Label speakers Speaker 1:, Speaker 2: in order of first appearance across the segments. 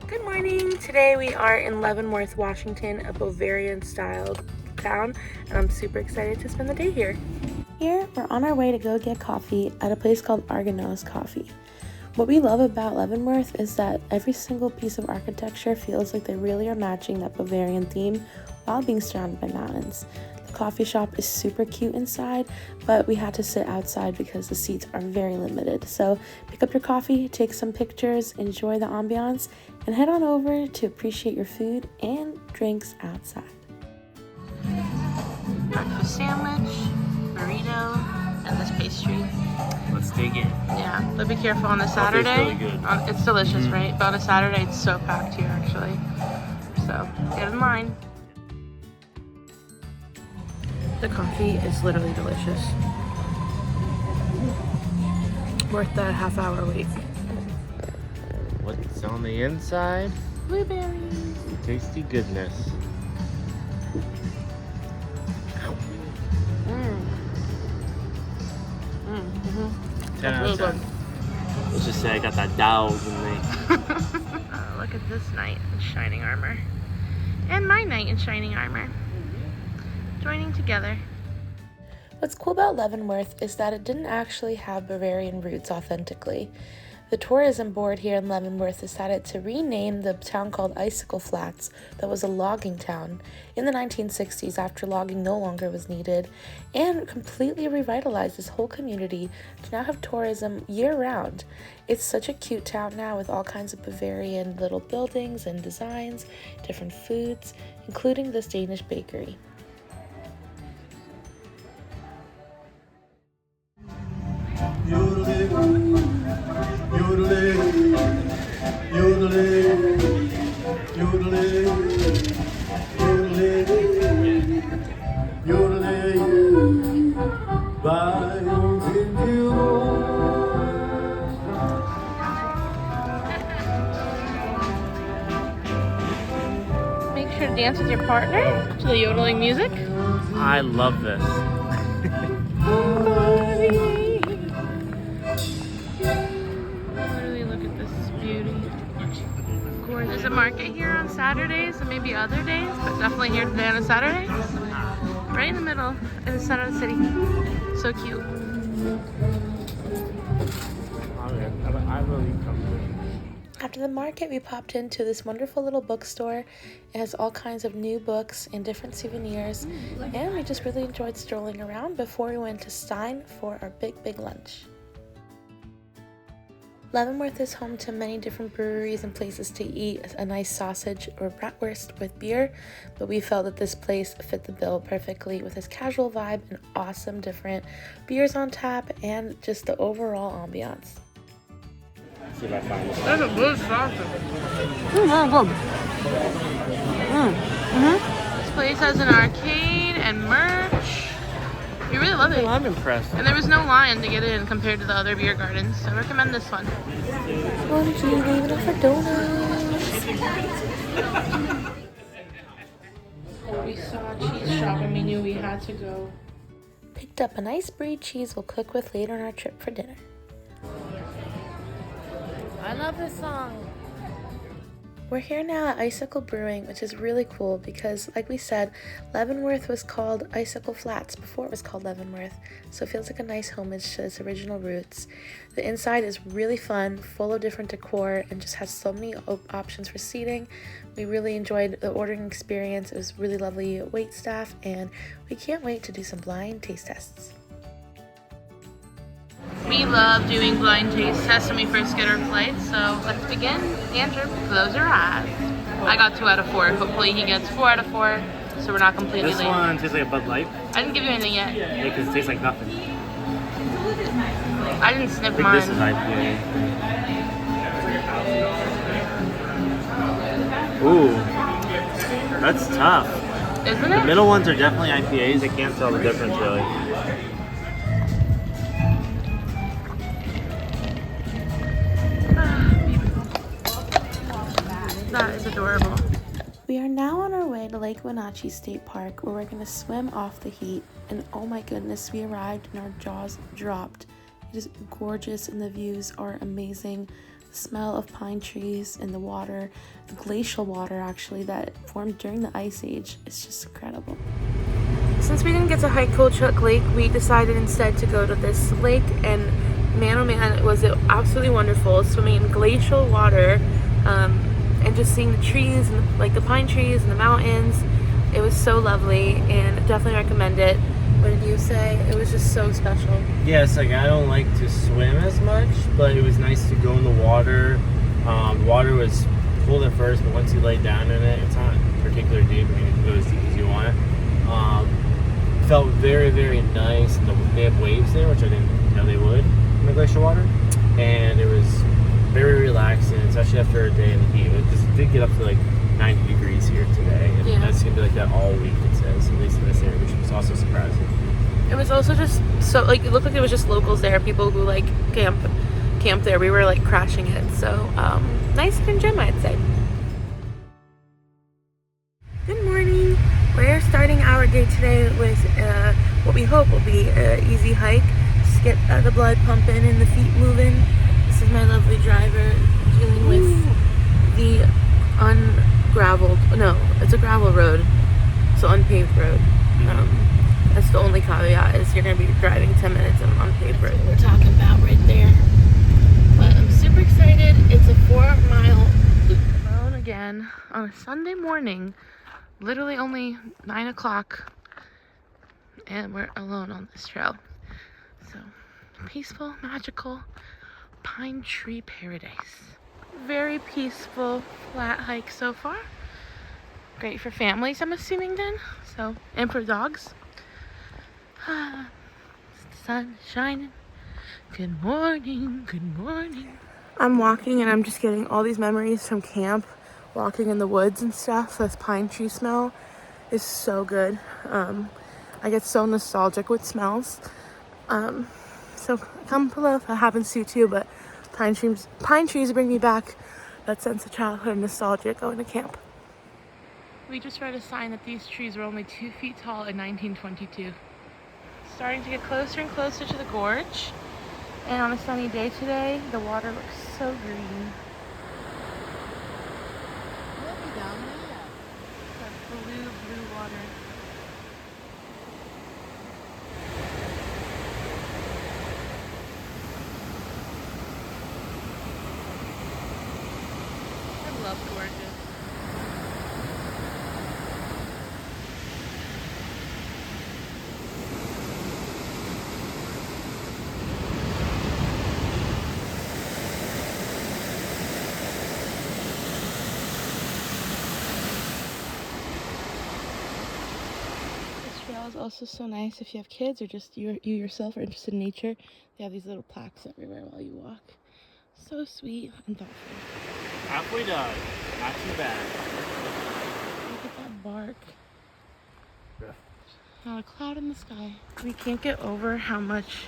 Speaker 1: Good morning. Today we are in Leavenworth, Washington, a Bavarian style town, and I'm super excited to spend the day here. Here, we're on our way to go get coffee at a place called Argonaut's Coffee. What we love about Leavenworth is that every single piece of architecture feels like they really are matching that Bavarian theme while being surrounded by mountains. The coffee shop is super cute inside, but we had to sit outside because the seats are very limited. So pick up your coffee, take some pictures, enjoy the ambiance, and head on over to appreciate your food and drinks outside. Breakfast sandwich, burrito, and this pastry.
Speaker 2: Let's dig in.
Speaker 1: Yeah, but be careful on a Saturday.
Speaker 2: Really good.
Speaker 1: It's delicious, right? But on a Saturday, it's so packed here, actually. So get in line. The coffee is literally delicious. Worth the half-hour wait.
Speaker 2: What's on the inside?
Speaker 1: Blueberries.
Speaker 2: Tasty goodness.
Speaker 1: Mm-hmm.
Speaker 2: 10 out of 10. Let's just say I got that Dow's in me.
Speaker 1: Look at this knight in shining armor. And my knight in shining armor. Joining together. What's cool about Leavenworth is that it didn't actually have Bavarian roots authentically. The tourism board here in Leavenworth decided to rename the town called Icicle Flats, that was a logging town, in the 1960s after logging no longer was needed, and completely revitalized this whole community to now have tourism year-round. It's such a cute town now with all kinds of Bavarian little buildings and designs, different foods, including this Danish bakery. Make sure to dance with your partner to the yodeling music.
Speaker 2: I love this.
Speaker 1: Literally look at this beauty. Gorgeous. There's a market here on Saturdays and maybe other days, but definitely here today on a Saturday. Right in the middle, in the center of the city. So cute.
Speaker 2: I really come.
Speaker 1: After the market, we popped into this wonderful little bookstore. It has all kinds of new books and different souvenirs, and we just really enjoyed strolling around before we went to Stein for our big lunch. Leavenworth is home to many different breweries and places to eat a nice sausage or bratwurst with beer, but we felt that this place fit the bill perfectly with its casual vibe and awesome different beers on tap and just the overall ambiance.
Speaker 2: See if I find this.
Speaker 1: That's a good sausage. This place has an arcade and merch. We really love it.
Speaker 2: I'm impressed.
Speaker 1: And there was no line to get in compared to the other beer gardens, so I recommend this one. Won't you leave it for donuts? We saw a cheese shop and we knew we had to go. Picked up a nice brie cheese we'll cook with later on our trip for dinner. I love this song. We're here now at Icicle Brewing, which is really cool because, like we said, Leavenworth was called Icicle Flats before it was called Leavenworth, so it feels like a nice homage to its original roots. The inside is really fun, full of different decor, and just has so many options for seating. We really enjoyed the ordering experience. It was really lovely wait staff, and we can't wait to do some blind taste tests. We love doing blind taste tests when we first get our flight, so let's begin. Andrew, close your eyes. I got 2 out of 4. Hopefully he gets 4 out of 4, so we're not completely
Speaker 2: This
Speaker 1: late.
Speaker 2: one tastes like a Bud Light.
Speaker 1: I didn't give you anything yet.
Speaker 2: Yeah, because it tastes like nothing.
Speaker 1: I didn't sniff
Speaker 2: I think
Speaker 1: mine.
Speaker 2: this is IPA. Ooh, that's tough.
Speaker 1: Isn't
Speaker 2: The
Speaker 1: it?
Speaker 2: middle ones are definitely IPAs. I can't tell the difference really.
Speaker 1: That is adorable.
Speaker 3: We are now on our way to Lake Wenatchee State Park where we're going to swim off the heat, and oh my goodness, we arrived and our jaws dropped. It is gorgeous and the views are amazing. The smell of pine trees in the water, the glacial water actually that formed during the Ice Age, it's just incredible.
Speaker 1: Since we didn't get to hike Coach Lake, we decided instead to go to this lake, and man oh man, was it absolutely wonderful. Swimming in glacial water, and just seeing the trees and like the pine trees and the mountains. It was so lovely and definitely recommend it. What did you say? It was just so special.
Speaker 2: Yeah, it's like I don't like to swim as much, but it was nice to go in the water. The water was cold at first, but once you lay down in it, it's not particularly deep. I mean, you can go as deep as you want. Felt very, very nice. They have waves there, which I didn't know they would in the glacial water. And it was very relaxing, especially after a day in the heat. It just did get up to like 90 degrees here today. And
Speaker 1: Yeah.
Speaker 2: that's going to be like that all week, it says, at least in this area, which was also surprising.
Speaker 1: It was also just so, like, it looked like it was just locals there, people who like camp there. We were like crashing it. So, nice and gem, I'd say. Good morning. We're starting our day today with what we hope will be an easy hike. Just get the blood pumping and the feet moving. This is my lovely driver dealing with the it's a gravel road, so unpaved road. That's the only caveat, is you're going to be driving 10 minutes on an unpaved road. We're talking about right there. But I'm super excited. It's a 4-mile loop. Alone again on a Sunday morning. Literally only 9 o'clock, and we're alone on this trail. So peaceful, magical, pine tree paradise. Very peaceful, flat hike so far. Great for families, I'm assuming then. So, and for dogs. The sun is shining. Good morning, good morning. I'm walking and I'm just getting all these memories from camp. Walking in the woods and stuff. This pine tree smell is so good. I get so nostalgic with smells. So comment below if that happens to you too, but pine trees bring me back that sense of childhood and nostalgia going to camp. We just read a sign that these trees were only 2 feet tall in 1922. Starting to get closer and closer to the gorge. And on a sunny day today, the water looks so green. Blue water. I love gorgeous. Is also so nice if you have kids or just you yourself are interested in nature. They have these little plaques everywhere while you walk. So sweet and thoughtful.
Speaker 2: Halfway done. Not too bad.
Speaker 1: Look at that bark. Not a cloud in the sky. We can't get over how much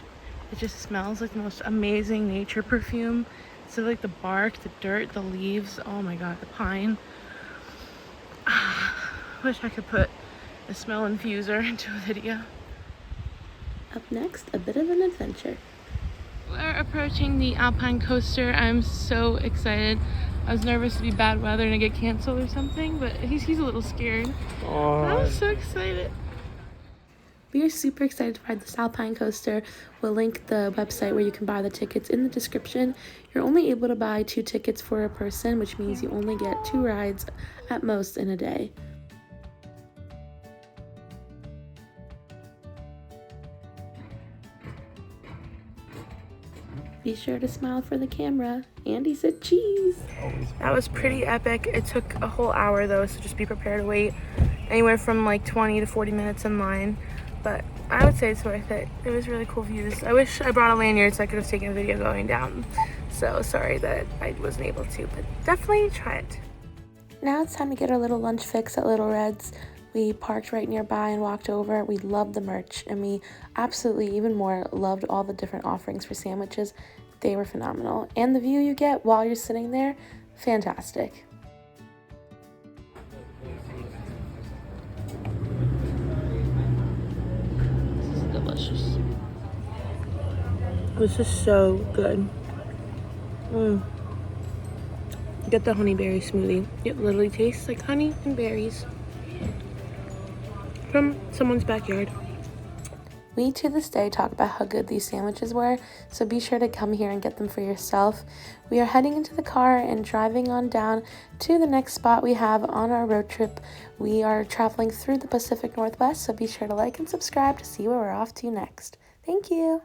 Speaker 1: it just smells like the most amazing nature perfume. So like the bark, the dirt, the leaves. Oh my god, the pine. Wish I could put a smell infuser into a video.
Speaker 3: Up next, a bit of an adventure.
Speaker 1: We're approaching the Alpine coaster. I'm so excited. I was nervous to be bad weather and to get canceled or something, but he's a little scared.
Speaker 2: Oh.
Speaker 1: I'm so excited.
Speaker 3: We are super excited to ride this Alpine coaster. We'll link the website where you can buy the tickets in the description. You're only able to buy 2 tickets for a person, which means you only get 2 rides at most in a day. Be sure to smile for the camera. Andy said cheese.
Speaker 1: That was pretty epic. It took a whole hour though, so just be prepared to wait anywhere from like 20 to 40 minutes in line. But I would say it's worth it. It was really cool views. I wish I brought a lanyard so I could have taken a video going down. So sorry that I wasn't able to, but definitely try it.
Speaker 3: Now it's time to get our little lunch fix at Little Red's. We parked right nearby and walked over. We loved the merch, and we absolutely, even more, loved all the different offerings for sandwiches. They were phenomenal. And the view you get while you're sitting there, fantastic.
Speaker 1: This is delicious. This is so good. Get the honeyberry smoothie. It literally tastes like honey and berries from someone's backyard.
Speaker 3: We to this day talk about how good these sandwiches were, so be sure to come here and get them for yourself. We are heading into the car and driving on down to the next spot we have on our road trip. We are traveling through the Pacific Northwest, so be sure to like and subscribe to see where we're off to next. Thank you.